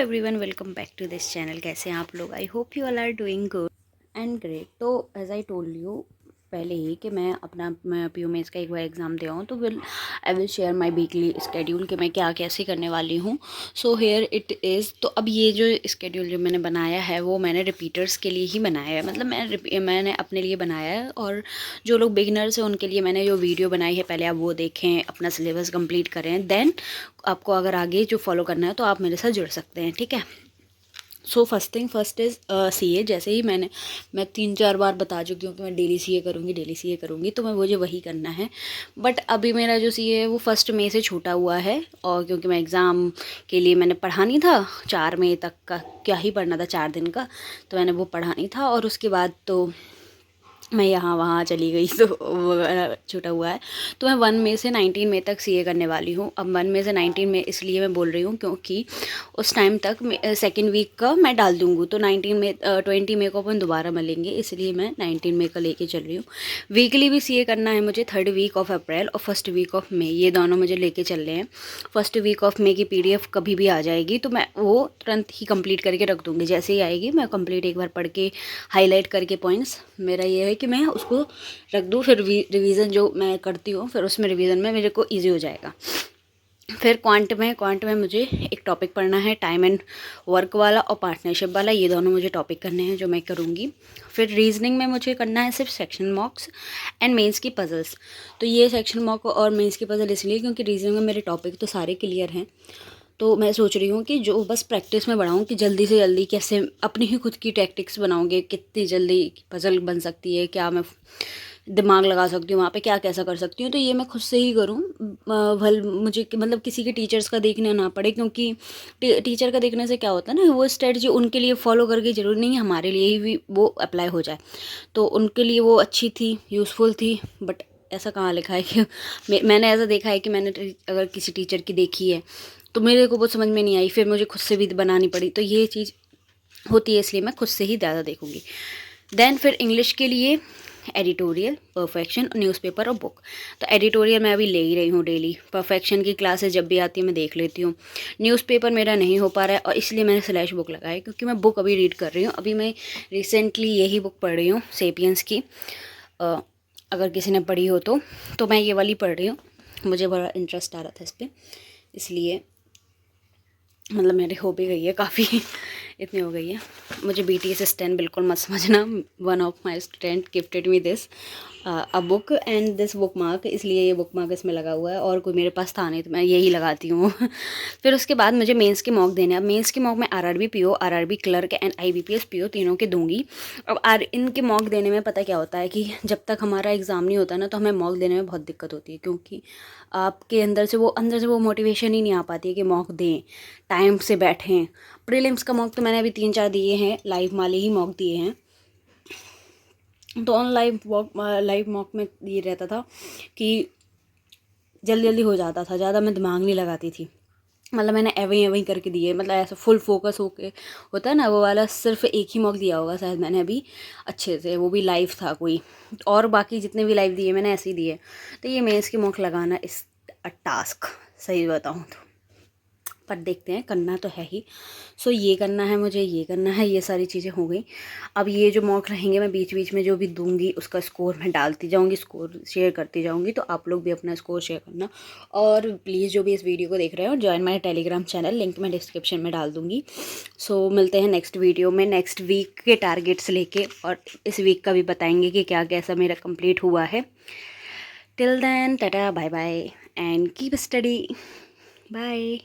Everyone, welcome back to this channel. कैसे हैं आप लोग? I hope you all are doing good and great. तो एज आई टोल्ड यू पहले ही कि मैं PU मेंस का एक बार एग्ज़ाम दे आऊँ, तो I will share my weekly schedule कि मैं क्या कैसे करने वाली हूँ। So here it is. तो अब ये जो स्केड्यूल जो मैंने बनाया है वो मैंने रिपीटर्स के लिए ही बनाया है, मतलब मैंने अपने लिए बनाया है। और जो लोग बिगिनर्स हैं उनके लिए मैंने जो वीडियो बनाई है, पहले आप वो देखें, अपना सिलेबस कंप्लीट करें, देन आपको अगर आगे जो फॉलो करना है तो आप मेरे साथ जुड़ सकते हैं, ठीक है। So first thing first is CA। जैसे ही मैं 3-4 बार बता चुकी हूँ कि मैं डेली CA करूँगी, डेली CA करूँगी, तो मैं मुझे वही करना है। बट अभी मेरा जो CA है वो 1 मई से छूटा हुआ है, और क्योंकि मैं एग्ज़ाम के लिए मैंने पढ़ा नहीं था, 4 मई तक का क्या ही पढ़ना था, 4 दिन का, तो मैंने वो पढ़ा नहीं था। और उसके बाद तो मैं यहाँ वहाँ चली गई, तो वो छूटा हुआ है। तो मैं 1 मई से 19 मई तक CA करने वाली हूँ। अब 1 मई से 19 मई इसलिए मैं बोल रही हूँ क्योंकि उस टाइम तक सेकेंड वीक का मैं डाल दूँगी, तो 19 मई 20 मई को अपन दोबारा मिलेंगे, इसलिए मैं 19 मई का लेके चल रही हूँ। वीकली भी CA करना है मुझे, 3rd वीक ऑफ अप्रैल और 1st वीक ऑफ मई, ये दोनों मुझे लेके चल रहे हैं। 1st वीक ऑफ मई की PDF कभी भी आ जाएगी तो मैं वो तुरंत ही कंप्लीट करके रख दूँगी। जैसे ही आएगी मैं कंप्लीट एक बार पढ़ के हाईलाइट करके पॉइंट्स, मेरा ये है कि मैं उसको रख दूँ, फिर रिवीजन जो मैं करती हूँ फिर उसमें रिवीजन में मेरे को ईजी हो जाएगा। फिर क्वांट में मुझे एक टॉपिक पढ़ना है, टाइम एंड वर्क वाला और पार्टनरशिप वाला, ये दोनों मुझे टॉपिक करने हैं जो मैं करूँगी। फिर रीजनिंग में मुझे करना है सिर्फ सेक्शन मॉक्स एंड मेंस की पजल्स। तो ये सेक्शन मॉक और मेंस की पजल इसलिए क्योंकि रीजनिंग में मेरे टॉपिक तो सारे क्लियर हैं, तो मैं सोच रही हूँ कि जो बस प्रैक्टिस में बढ़ाऊँ कि जल्दी से जल्दी कैसे अपनी ही खुद की टैक्टिक्स बनाऊँगी, कितनी जल्दी पजल बन सकती है, क्या मैं दिमाग लगा सकती हूँ वहाँ पे, क्या कैसा कर सकती हूँ, तो ये मैं खुद से ही करूँ। भल मुझे मतलब किसी के टीचर्स का देखना ना पड़े, क्योंकि टीचर का देखने से क्या होता है ना, वो स्ट्रेटजी उनके लिए फॉलो करके ज़रूरी नहीं है हमारे लिए ही भी वो अप्लाई हो जाए। तो उनके लिए वो अच्छी थी, यूज़फुल थी, बट ऐसा कहाँ लिखा है कि मैंने ऐसा देखा है कि मैंने अगर किसी टीचर की देखी है तो मेरे को वो समझ में नहीं आई, फिर मुझे खुद से भी बनानी पड़ी, तो ये चीज़ होती है, इसलिए मैं खुद से ही ज़्यादा देखूँगी। देन फिर इंग्लिश के लिए एडिटोरियल, परफेक्शन, न्यूज़पेपर और बुक। तो एडिटोरियल मैं अभी ले ही रही हूँ डेली, परफेक्शन की क्लासेस जब भी आती है मैं देख लेती हूँ। न्यूज़पेपर मेरा नहीं हो पा रहा है और इसलिए मैंने स्लैश बुक लगाया, क्योंकि मैं बुक अभी रीड कर रही हूँ। अभी मैं रिसेंटली यही बुक पढ़ रही हूँ, सेपियंस की। अगर किसी ने पढ़ी हो तो मैं ये वाली पढ़ रही हूँ, मुझे बड़ा इंटरेस्ट आ रहा था इस पर, इसलिए मतलब मेरी हो भी गई है काफ़ी इतनी हो गई है। मुझे BTS स्टैंड बिल्कुल मत समझना, one of my student gifted me this a book and this book mark, इसलिए ये बुक मार्क इसमें लगा हुआ है, और कोई मेरे पास था नहीं तो मैं यही लगाती हूँ फिर उसके बाद मुझे मेंस के मॉक देने हैं। अब मेंस के मॉक में RRB PO, RRB clerk and IBPS PO तीनों के दूंगी। अब इनके मॉक देने में पता क्या होता है कि जब तक हमारा एग्ज़ाम नहीं होता ना, तो हमें मॉक देने में बहुत दिक्कत होती है, क्योंकि आपके अंदर से वो मोटिवेशन ही नहीं आ पाती है कि मॉक दें, टाइम से बैठें। प्रीलिम्स का मॉक तो मैंने अभी 3-4 दिए हैं, लाइव वाले ही मॉक दिए हैं। तो ऑन लाइव मॉक में ये रहता था कि जल्दी जल्दी हो जाता था, ज़्यादा मैं दिमाग नहीं लगाती थी, मतलब मैंने एवं करके दिए, मतलब ऐसा फुल फोकस होके होता है ना वो वाला। सिर्फ एक ही मॉक दिया होगा शायद मैंने अभी अच्छे से, वो भी लाइव था कोई, और बाकी जितने भी लाइव दिए मैंने ऐसे ही दिए। तो ये मेंस के मॉक लगाना इस टास्क, सही बताऊँ तो, पर देखते हैं, करना तो है ही। सो ये करना है मुझे, ये करना है, ये सारी चीज़ें हो गई। अब ये जो मॉक रहेंगे मैं बीच बीच में जो भी दूंगी उसका स्कोर मैं डालती जाऊंगी, स्कोर शेयर करती जाऊंगी, तो आप लोग भी अपना स्कोर शेयर करना। और प्लीज़ जो भी इस वीडियो को देख रहे हो, join my Telegram channel, link मैं डिस्क्रिप्शन में डाल दूँगी। सो मिलते हैं नेक्स्ट वीडियो में, नेक्स्ट वीक के टारगेट्स लेके, और इस वीक का भी बताएंगे कि क्या कैसा मेरा कंप्लीट हुआ है। Till then tata, bye bye and keep study, bye.